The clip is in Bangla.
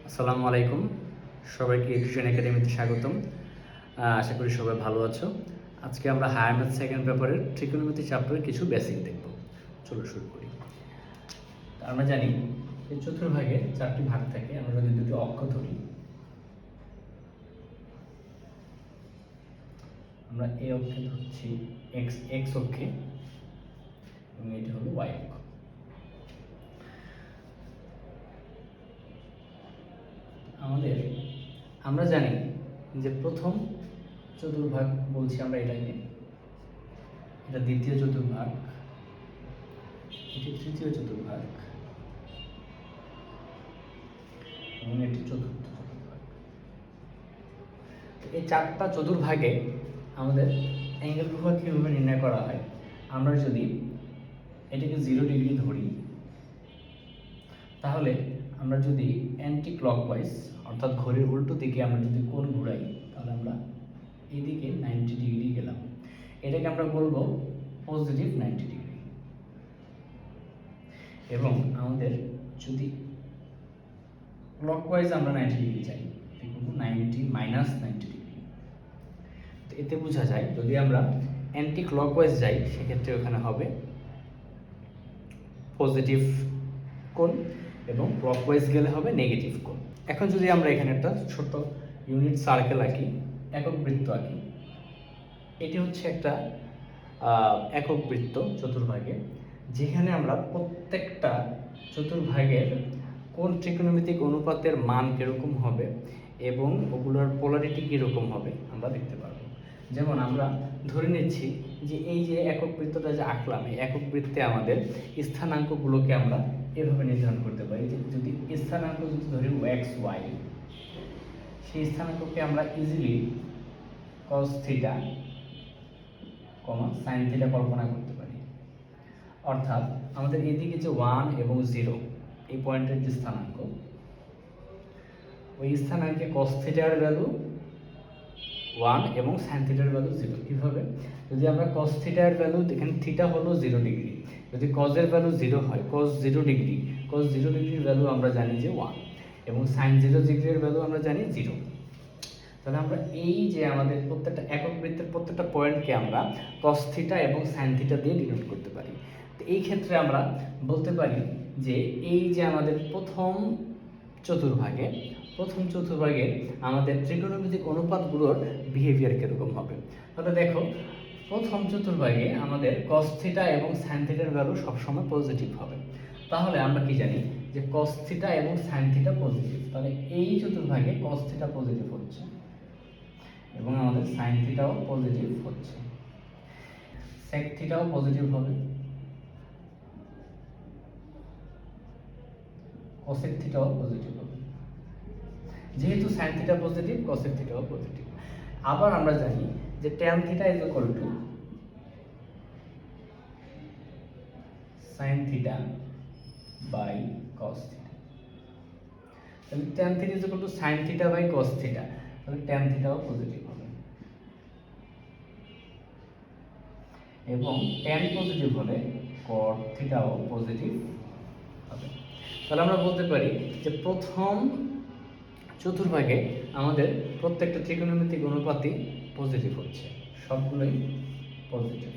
আসসালামু আলাইকুম, সবাইকে এডুকেশন একাডেমিতে স্বাগতম। আশা করি সবাই ভালো আছো। আজকে আমরা হায়ার ম্যাথ সেকেন্ড পেপারের ট্রিকোনোমেট্রি চ্যাপ্টারের কিছু বেসিক দেখব। চলো শুরু করি। আমরা জানি এই চতুর্ভাগে চারটি ভাগ থাকে। আমরা যদি দুটি অক্ষ ধরি, আমরা এই অক্ষে ধরছি এক্স অক্ষে এবং এটি হলো ওয়াই অক্ষ। আমরা জানি যে প্রথম চতুর্ভাগ বলছি আমরা এটাকে, এটা দ্বিতীয় চতুর্ভাগ, এটি তৃতীয় চতুর্ভাগ এবং এটি চতুর্থ চতুর্ভাগ। এই চারটা চতুর্ভাগে আমাদের অ্যাঙ্গেল প্রভাব কীভাবে নির্ণয় করা হয়? আমরা যদি এটাকে 0 ডিগ্রি ধরি, তাহলে আমরা যদি অ্যান্টি ক্লকওয়াইজ অর্থাৎ ঘড়ির উল্টো দিকে আমরা যদি কোণ ঘুরাই, তাহলে আমরা এইদিকে 90 ডিগ্রি গেলাম। এটাকে আমরা বলবো পজিটিভ 90 ডিগ্রি। এবং আমাদের যদি ক্লকওয়াইজ আমরা 90 ডিগ্রি চাই, 90 মাইনাস 90 ডিগ্রি। তো এতে বোঝা যায় যদি আমরা অ্যান্টি ক্লকওয়াইজ যাই, সেক্ষেত্রে ওখানে হবে পজিটিভ কোণ এবং ক্লকওয়াইজ গেলে হবে নেগেটিভ কোণ। এখন যদি আমরা এখানে একটা ছোট ইউনিট সার্কেল আঁকি, একক বৃত্ত আঁকি, এটি হচ্ছে একটা একক বৃত্ত চতুর্ভাগে, যেখানে আমরা প্রত্যেকটা চতুর্ভাগের কোন ত্রিকোণমিতিক অনুপাতের মান কীরকম হবে এবং ওগুলোর পোলারিটি কীরকম হবে আমরা দেখতে পারবো। যেমন আমরা ধরে নিচ্ছি যে এই যে একক বৃত্তটা যে আঁকলাম, এই একক বৃত্তে আমাদের স্থানাঙ্কগুলোকে আমরা এভাবে নির্ধারণ করতে পারি যে যদি স্থানাঙ্ক যদি ধরি এক্স ওয়াই, সেই স্থানাঙ্ককে আমরা easily cos theta sine theta কল্পনা করতে পারি। অর্থাৎ আমাদের এদিকে যে 1 এবং 0 এই পয়েন্টের যে স্থানাঙ্ক, ওই স্থানাঙ্কে কস থিটার ভ্যালু 1 এবং সাইন থিটার ভ্যালু 0। কীভাবে? যদি আমরা কস থিটার ভ্যালু, এখানে থিটা হলো 0 ডিগ্রি, যদি কজের ভ্যালু 0 হয়, কস 0 ডিগ্রি, কস 0 ডিগ্রির ভ্যালু আমরা জানি যে 1 এবং সাইন 0 ডিগ্রির ভ্যালু আমরা জানি 0। তাহলে আমরা এই যে আমাদের প্রত্যেকটা একক বৃত্তের প্রত্যেকটা পয়েন্টকে আমরা কস থিটা এবং সাইন থিটা দিয়ে ডিনোট করতে পারি। তো এই ক্ষেত্রে আমরা বলতে পারি যে এই যে আমাদের প্রথম চতুর্ভাগে আমাদের ত্রিকোণমিতিক অনুপাতগুলোর বিহেভিয়ার কীরকম হবে। তাহলে দেখো, প্রথম চতুর্ভাগে আমাদের কস থিটা এবং সাইন থিটার ভ্যালু সবসময় পজিটিভ হবে। তাহলে আমরা কি জানি যে কস থিটা এবং সাইন থিটা পজিটিভ, তাহলে এই চতুর্ভাগে কস থিটা পজিটিভ হচ্ছে এবং আমাদের সাইন থিটাও পজিটিভ হচ্ছে, সেক থিটাও পজিটিভ হবে, কোসেক থিটাও পজিটিভ হবে। যেহেতু সাইন থিটা পজিটিভ, কোসেক থিটাও পজিটিভ। আবার আমরা জানি যে tan theta is equal to sine theta by cos theta. তাহলে tan theta is equal to sine theta by cos theta, তাহলে ট্যান থিটাও পজিটিভ হবে। এবং ট্যান পজিটিভ হলে কট থিটাও পজিটিভ হবে। তাহলে আমরা বলতে পারি যে প্রথম চতুর্ভাগে আমাদের প্রত্যেকটা ত্রিকোণমিতিক অনুপাতই পজিটিভ হচ্ছে, সবগুলোই পজিটিভ।